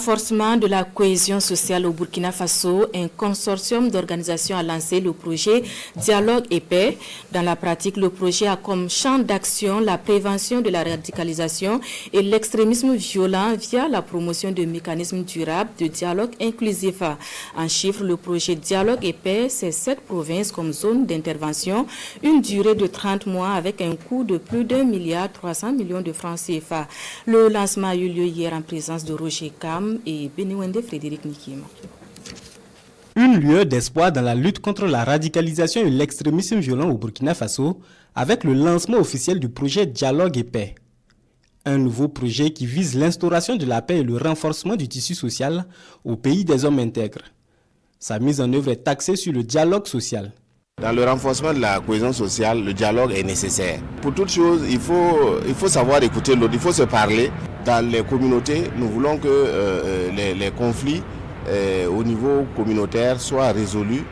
Renforcement de la cohésion sociale au Burkina Faso, un consortium d'organisations a lancé le projet Dialogue et Paix. Dans la pratique, le projet a comme champ d'action la prévention de la radicalisation et l'extrémisme violent via la promotion de mécanismes durables de dialogue inclusif. En chiffres, le projet Dialogue et Paix, c'est 7 provinces comme zone d'intervention, une durée de 30 mois avec un coût de plus d'1,3 milliard de francs CFA. Le lancement a eu lieu hier en présence de Roger Kam et Beniwende Frédéric Nikima. Une lueur d'espoir dans la lutte contre la radicalisation et l'extrémisme violent au Burkina Faso avec le lancement officiel du projet Dialogue et Paix. Un nouveau projet qui vise l'instauration de la paix et le renforcement du tissu social au pays des hommes intègres. Sa mise en œuvre est axée sur le dialogue social. Dans le renforcement de la cohésion sociale, le dialogue est nécessaire. Pour toute chose, il faut savoir écouter l'autre, il faut se parler. Dans les communautés, nous voulons que les conflits au niveau communautaire soient résolus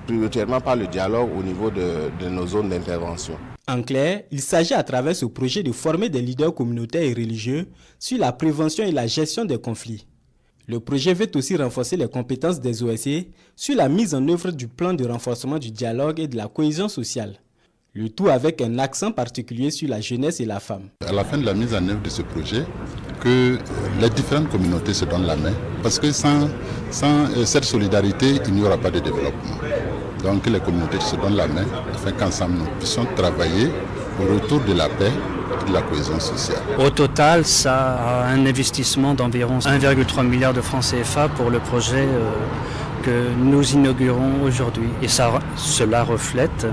prioritairement par le dialogue au niveau de nos zones d'intervention. En clair, il s'agit à travers ce projet de former des leaders communautaires et religieux sur la prévention et la gestion des conflits. Le projet veut aussi renforcer les compétences des OSC sur la mise en œuvre du plan de renforcement du dialogue et de la cohésion sociale. Le tout avec un accent particulier sur la jeunesse et la femme. À la fin de la mise en œuvre de ce projet, que les différentes communautés se donnent la main, parce que sans cette solidarité, il n'y aura pas de développement. Donc les communautés se donnent la main afin qu'ensemble nous puissions travailler au retour de la paix et de la cohésion sociale. Au total, ça a un investissement d'environ 1,3 milliard de francs CFA pour le projet que nous inaugurons aujourd'hui. Et cela reflète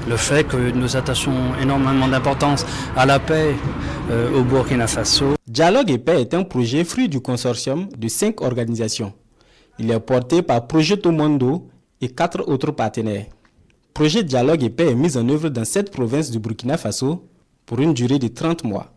le fait que nous attachons énormément d'importance à la paix au Burkina Faso. Dialogue et Paix est un projet fruit du consortium de 5 organisations. Il est porté par Projeto Mondo et 4 autres partenaires. Projet Dialogue et Paix est mis en œuvre dans 7 provinces du Burkina Faso pour une durée de 30 mois.